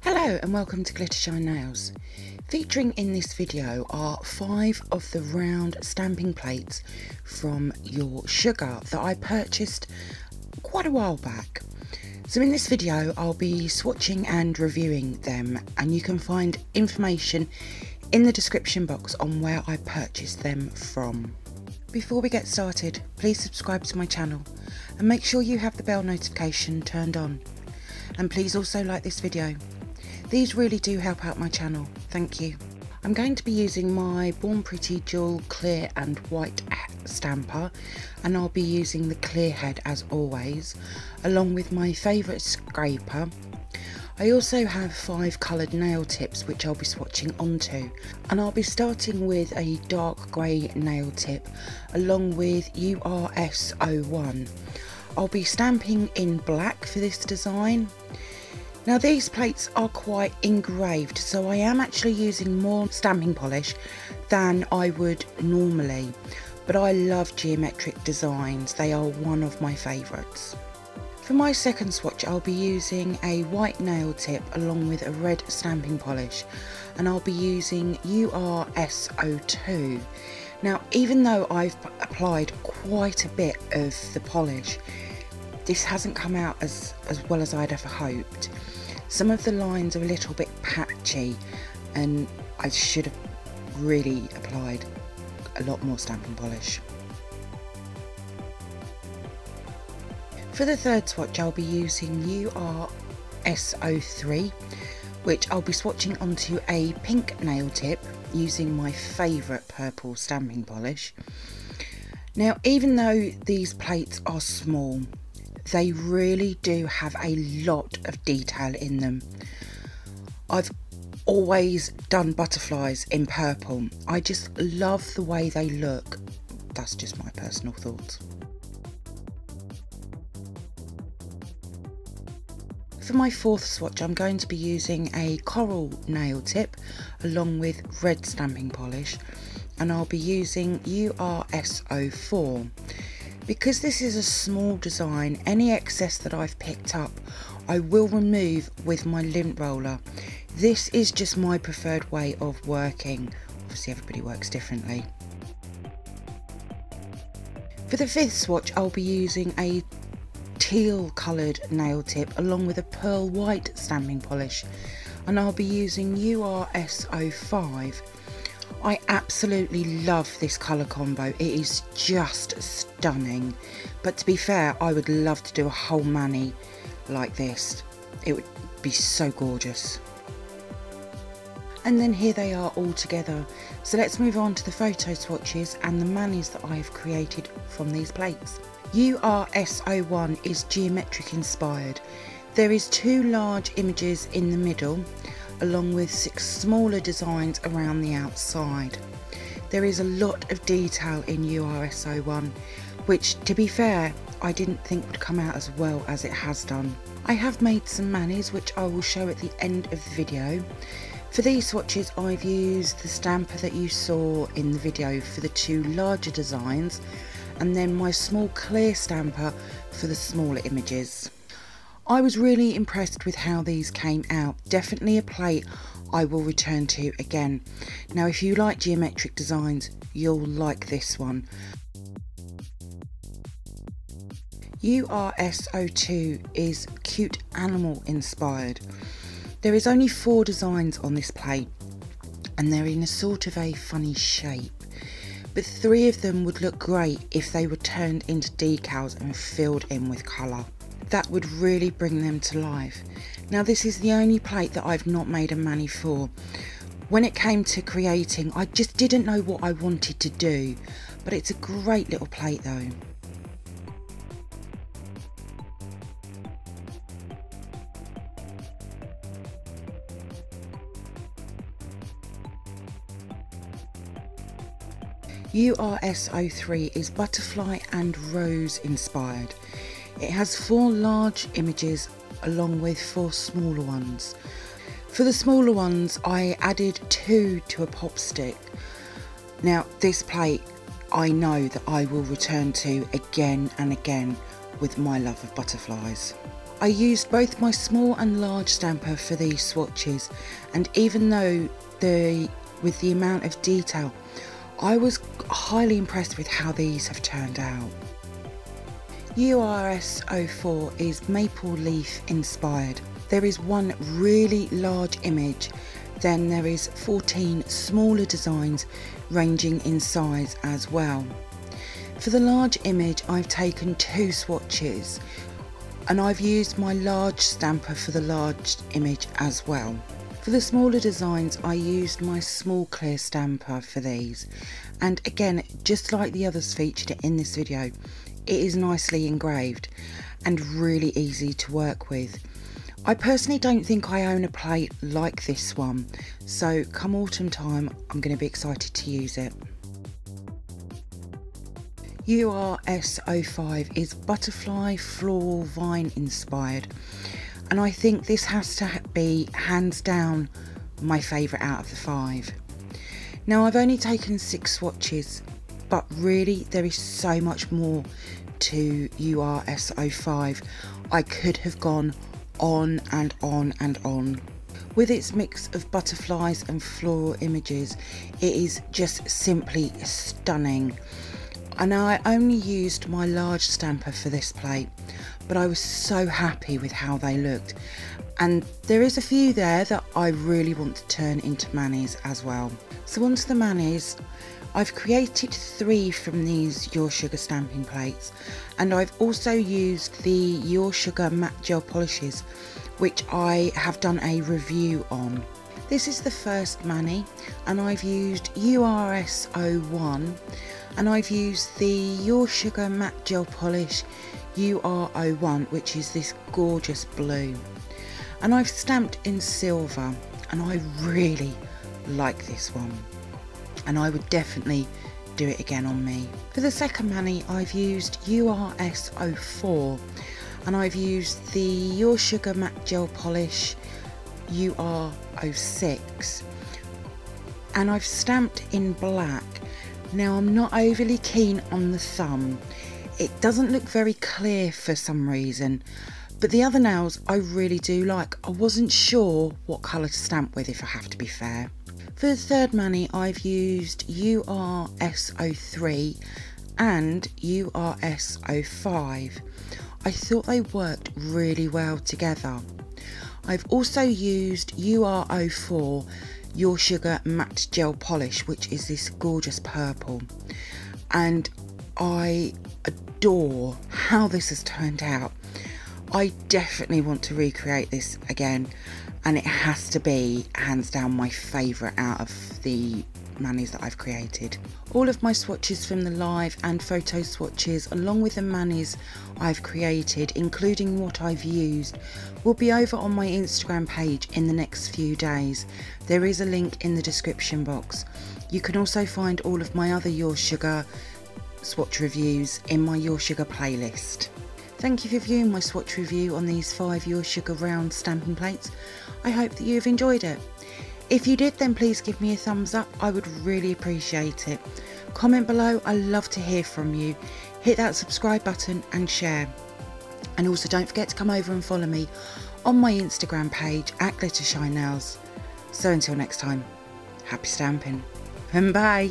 Hello and welcome to glittershinenails. Featuring in this video are 5 of the round stamping plates from Your Sugar that I purchased quite a while back. So in this video I'll be swatching and reviewing them, and you can find information in the description box on where I purchased them from. Before we get started, please subscribe to my channel and make sure you have the bell notification turned on. And please also like this video. These really do help out my channel, thank you. I'm going to be using my Born Pretty dual clear and white stamper, and I'll be using the clear head as always, along with my favourite scraper. I also have 5 coloured nail tips which I'll be swatching onto, and I'll be starting with a dark grey nail tip along with S01. I'll be stamping in black for this design. Now these plates are quite engraved, so I am actually using more stamping polish than I would normally, but I love geometric designs, they are one of my favourites. For my second swatch I'll be using a white nail tip along with a red stamping polish, and I'll be using S02. Now even though I've applied quite a bit of the polish, this hasn't come out as well as I'd ever hoped. Some of the lines are a little bit patchy and I should have really applied a lot more stamping polish. For the third swatch I'll be using S03, which I'll be swatching onto a pink nail tip using my favourite purple stamping polish. Now even though these plates are small, they really do have a lot of detail in them. I've always done butterflies in purple. I just love the way they look. That's just my personal thoughts. For my fourth swatch I'm going to be using a coral nail tip along with red stamping polish, and I'll be using S04. Because this is a small design, any excess that I've picked up I will remove with my lint roller. This is just my preferred way of working. Obviously everybody works differently. For the fifth swatch I'll be using a teal coloured nail tip along with a pearl white stamping polish, and I'll be using S05. I absolutely love this colour combo, it is just stunning, but to be fair I would love to do a whole mani like this, it would be so gorgeous. And then here they are all together, so let's move on to the photo swatches and the manis that I have created from these plates. S01 is geometric inspired. There is 2 large images in the middle along with 6 smaller designs around the outside. There is a lot of detail in S01, which to be fair I didn't think would come out as well as it has done. I have made some manis which I will show at the end of the video. For these swatches I've used the stamper that you saw in the video for the 2 larger designs, and then my small clear stamper for the smaller images. I was really impressed with how these came out, definitely a plate I will return to again. Now if you like geometric designs you'll like this one. S02 is cute animal inspired. There is only 4 designs on this plate and they're in a sort of a funny shape, but 3 of them would look great if they were turned into decals and filled in with colour. That would really bring them to life. Now this is the only plate that I've not made a mani for. When it came to creating I just didn't know what I wanted to do, but it's a great little plate though. S03 is butterfly and rose inspired. It has 4 large images along with 4 smaller ones. For the smaller ones I added 2 to a pop stick. Now this plate I know that I will return to again and again with my love of butterflies. I used both my small and large stamper for these swatches, and even though with the amount of detail, I was highly impressed with how these have turned out. S04 is maple leaf inspired. There is one really large image, then there is 14 smaller designs ranging in size as well. For the large image, I've taken 2 swatches, and I've used my large stamper for the large image as well. For the smaller designs, I used my small clear stamper for these, and again, just like the others featured in this video, it is nicely engraved and really easy to work with. I personally don't think I own a plate like this one, so come autumn time I'm going to be excited to use it. S05 is butterfly floral vine inspired, and I think this has to be hands down my favourite out of the 5. Now, I've only taken 6 swatches, but really there is so much more to S05. I could have gone on and on and on. With its mix of butterflies and floral images, it is just simply stunning. And I only used my large stamper for this plate, but I was so happy with how they looked. And there is a few there that I really want to turn into manis as well. So onto the manis. I've created 3 from these Your Sugar stamping plates, and I've also used the Your Sugar matte gel polishes, which I have done a review on. This is the first mani, and I've used S01, and I've used the Your Sugar matte gel polish S01, which is this gorgeous blue, and I've stamped in silver, and I really like this one, and I would definitely do it again on me. For the second mani, I've used S04, and I've used the Your Sugar matte gel polish S06, and I've stamped in black. Now, I'm not overly keen on the thumb. It doesn't look very clear for some reason, but the other nails I really do like. I wasn't sure what colour to stamp with, if I have to be fair. For the third mani, I've used S03 and S05. I thought they worked really well together. I've also used S04 Your Sugar matte gel polish, which is this gorgeous purple, and I adore how this has turned out. I definitely want to recreate this again, and it has to be hands down my favourite out of the manis that I've created. All of my swatches from the live and photo swatches, along with the manis I've created, including what I've used, will be over on my Instagram page in the next few days. There is a link in the description box. You can also find all of my other Your Sugar swatch reviews in my Your Sugar playlist. Thank you for viewing my swatch review on these 5 Your Sugar round stamping plates. I hope that you have enjoyed it. If you did, then please give me a thumbs up. I would really appreciate it. Comment below, I love to hear from you. Hit that subscribe button and share. And also don't forget to come over and follow me on my Instagram page at glittershinenails. So until next time, happy stamping and bye.